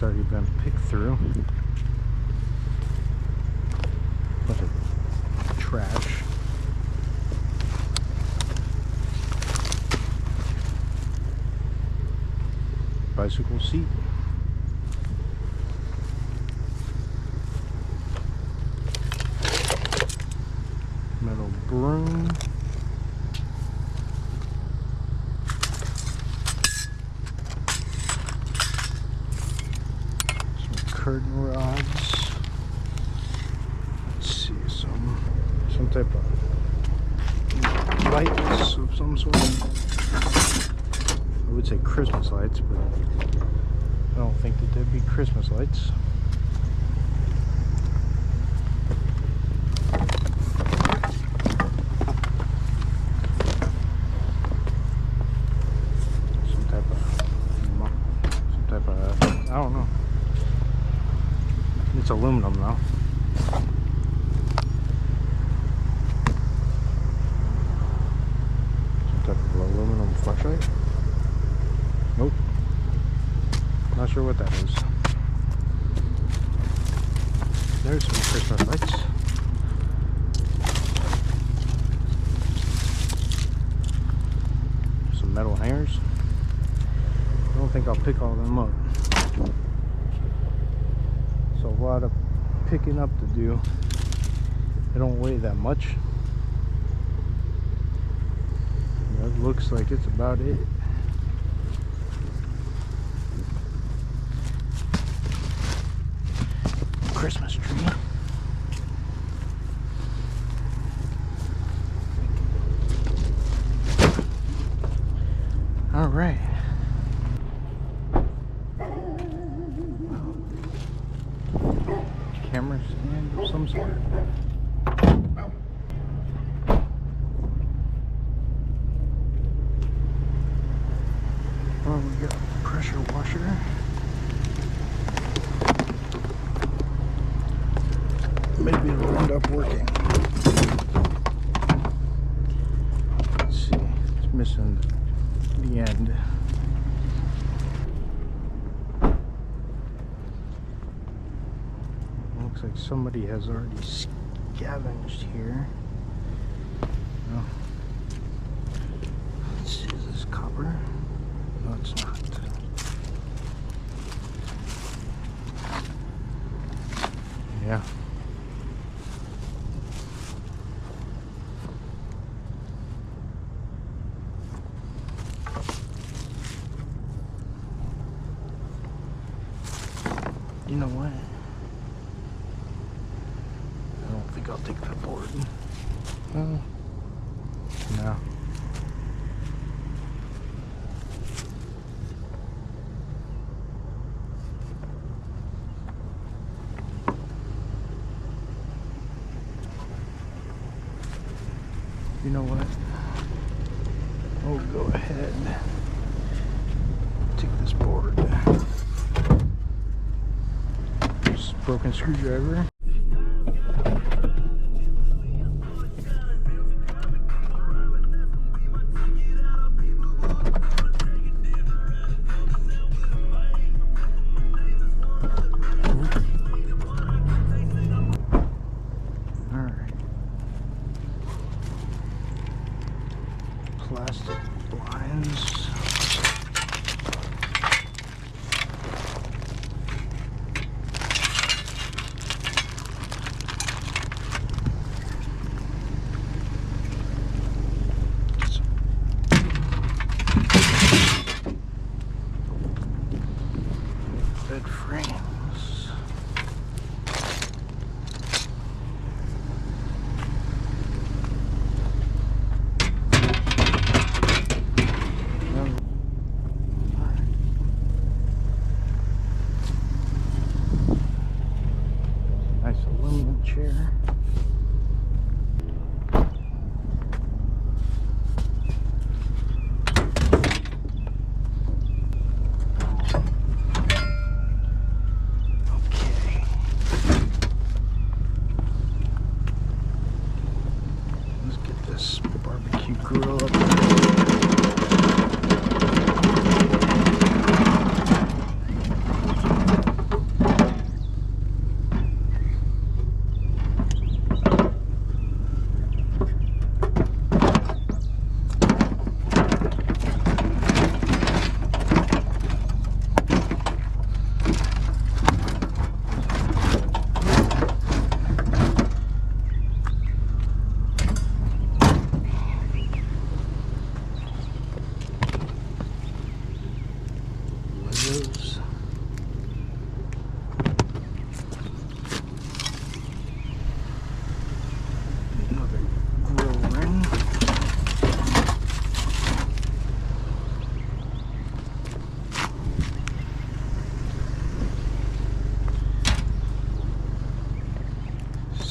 It's already been picked through. Bunch of trash. Bicycle seat. Metal broom. Some curtain rods. Let's see, some type of lights of some sort. I would say Christmas lights, but I don't think that they'd be Christmas lights. Some type of, I don't know. It's aluminum though. Some type of aluminum flashlight. Nope. Not sure what that is. There's some Christmas lights. Some metal hangers. I don't think I'll pick all of them up. It's a lot of picking up to do. They don't weigh that much. That looks like it's about it. Christmas tree. All right. Camera stand of some sort. Oh, we got a pressure washer. Maybe it'll end up working. Let's see, it's missing the end. Looks like somebody has already scavenged here. Oh. Let's see, is this copper? No, it's not. Yeah. You know what? I don't think I'll take that board. No. You know what? Oh, go ahead. Take this board. Broken screwdriver. Alright. Plastic blinds. Bed frames. Nice aluminum chair. Barbecue grill up there.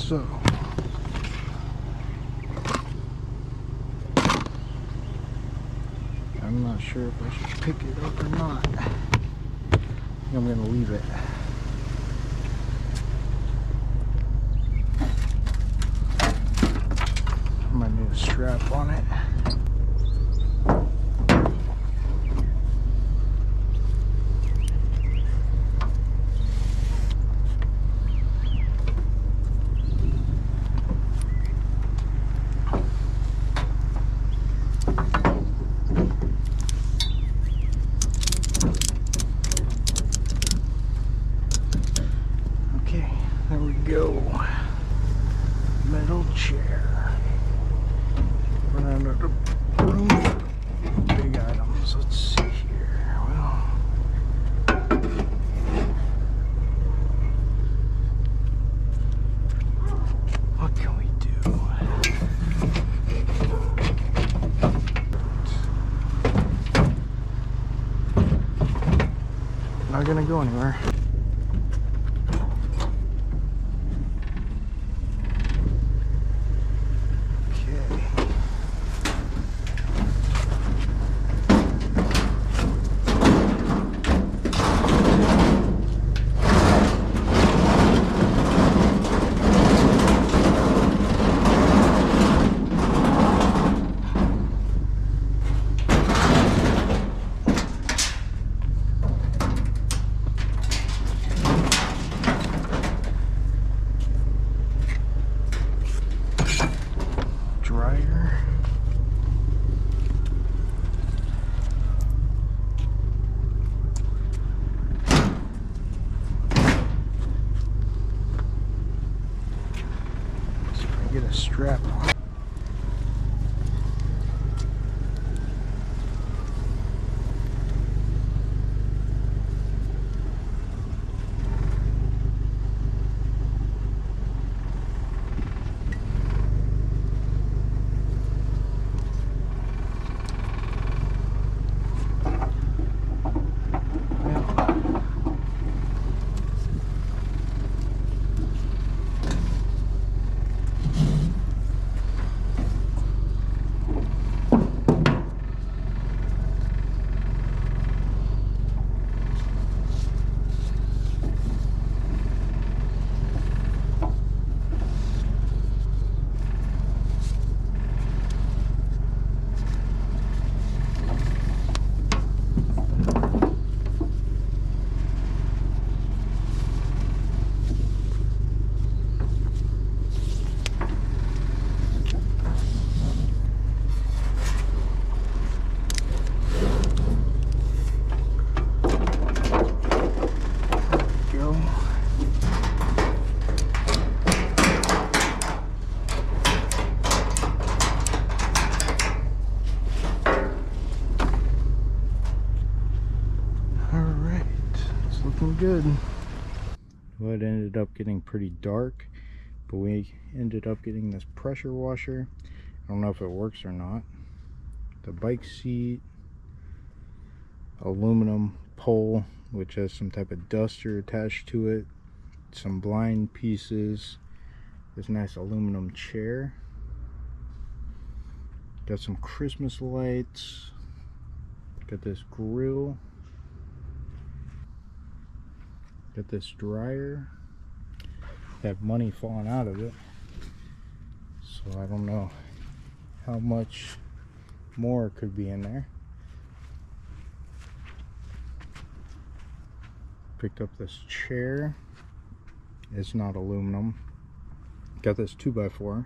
So I'm not sure if I should pick it up or not. I think I'm gonna leave it. My new strap on it. Okay, there we go. Metal chair. Run out of the room. Big items. Let's see here. Well, what can we do? Not gonna go anywhere. Dryer. See if I can get a strap on. Good. Well, it ended up getting pretty dark, but we ended up getting this pressure washer. I don't know if it works or not. The bike seat, aluminum pole which has some type of duster attached to it, some blind pieces, this nice aluminum chair, got some Christmas lights, got this grill, got this dryer, have money falling out of it, so I don't know how much more could be in there. Picked up this chair, it's not aluminum. Got this 2x4,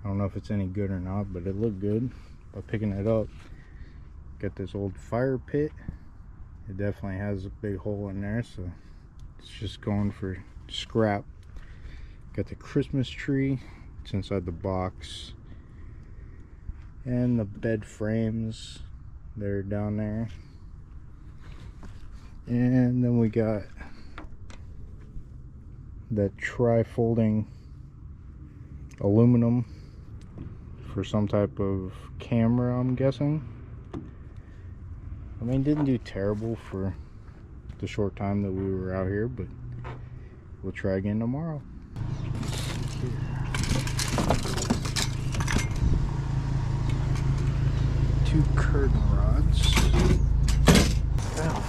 I don't know if it's any good or not, but it looked good by picking it up. Got this old fire pit, it definitely has a big hole in there, so it's just going for scrap. Got the Christmas tree, it's inside the box, and the bed frames, they're down there. And then we got that tri-folding aluminum for some type of camera, I'm guessing. I mean, didn't do terrible for the short time that we were out here, but we'll try again tomorrow. curtain rods. Wow.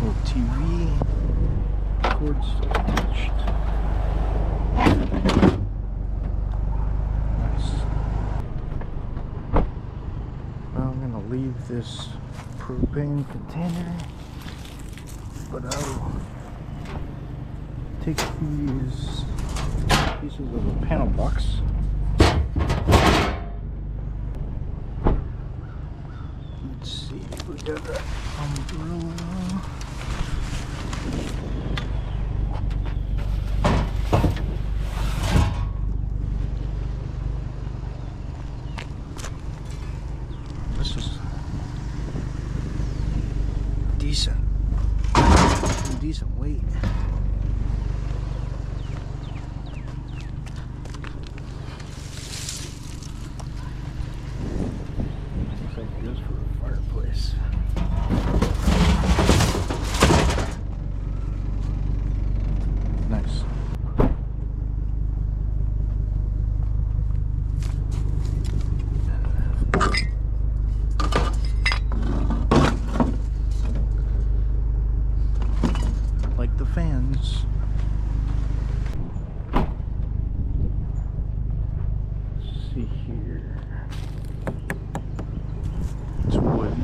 Little TV. Cord still attached. Nice. Well, I'm gonna leave this propane container, but I'll take these pieces of a panel box. Let's see, we got that umbrella. This is decent weight. Looks like it is for a fireplace. Nice. Like the fans. Let's see here. It's wood.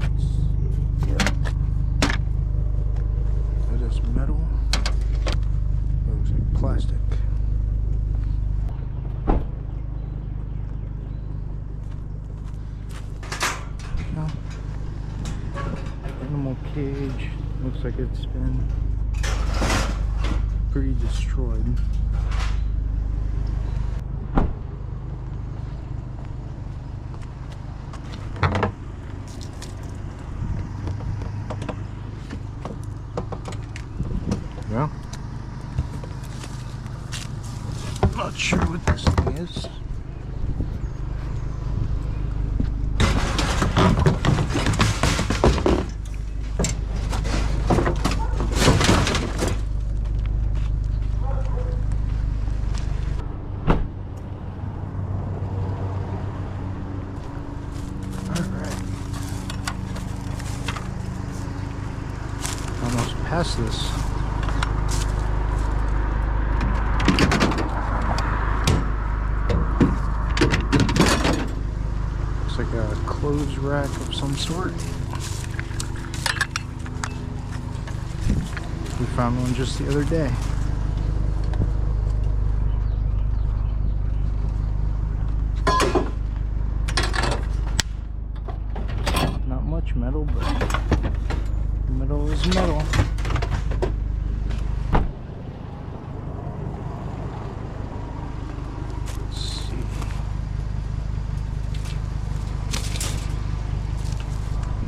Let's see. Yeah. That is metal. It looks like plastic. No. Animal cage. Looks like it's been pretty destroyed. Well, I'm not sure what this thing is. Almost past this. Looks like a clothes rack of some sort. We found one just the other day. Not much metal, but metal is metal. Let's see.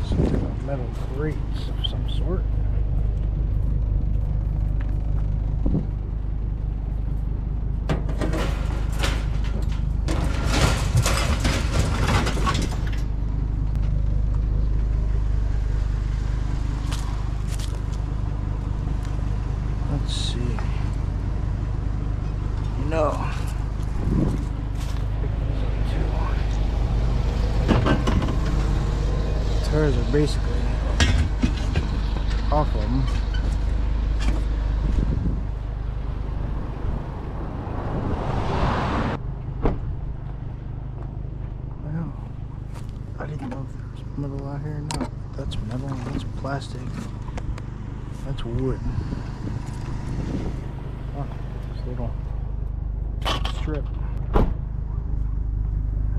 Some type of metal grates of some sort. Let's see. No. Tires are basically off of them. Well, I didn't know if there was metal out here or not. That's metal, that's plastic, that's wood. Oh, this little strip.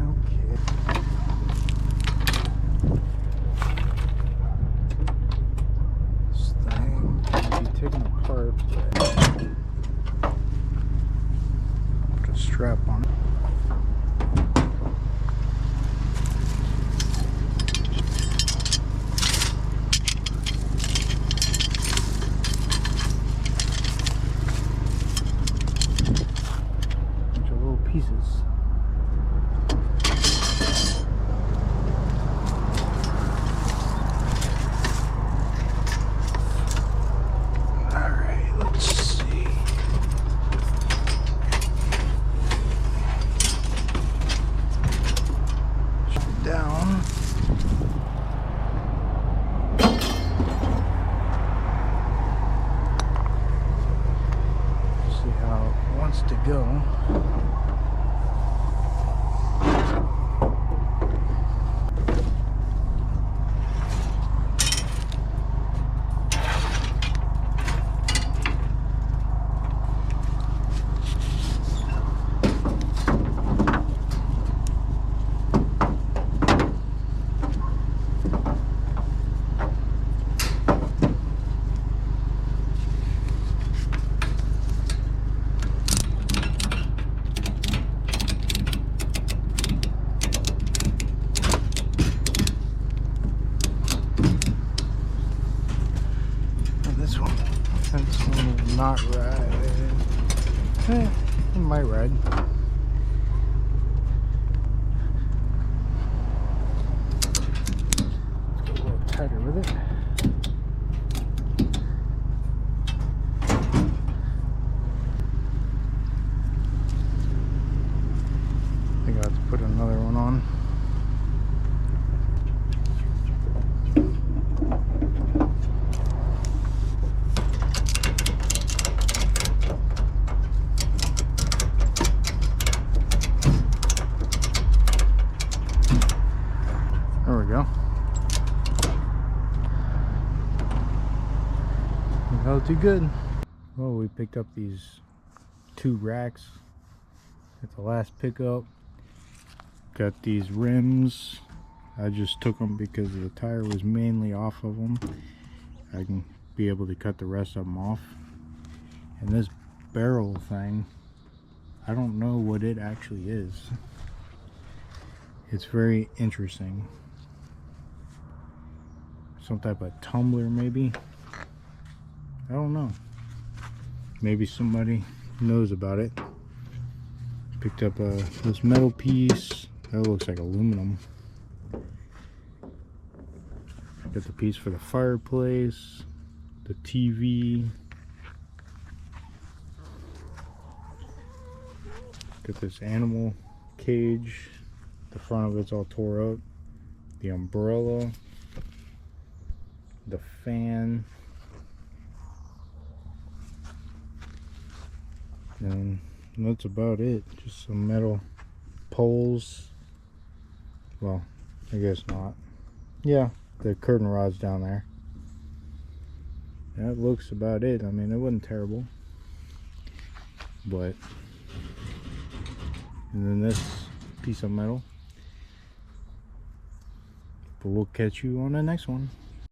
Okay. This thing can be taken apart, but put a strap on it. Pieces. down. See how it wants to go. This one will not ride. It might ride. Let's go a little tighter with it. I think I have to put another one on. There we go. That'll do good. Well, we picked up these 2 racks at the last pickup. Got these rims. I just took them because the tire was mainly off of them. I can be able to cut the rest of them off. And this barrel thing, I don't know what it actually is. It's very interesting. Some type of tumbler maybe. I don't know. Maybe somebody knows about it. Picked up this metal piece. That looks like aluminum. Got the piece for the fireplace, the TV. Got this animal cage. The front of it's all tore up. The umbrella. The fan. And that's about it. Just some metal poles. Well, I guess not. Yeah, the curtain rod's down there. That looks about it. I mean, it wasn't terrible. But, and then this piece of metal. But we'll catch you on the next one.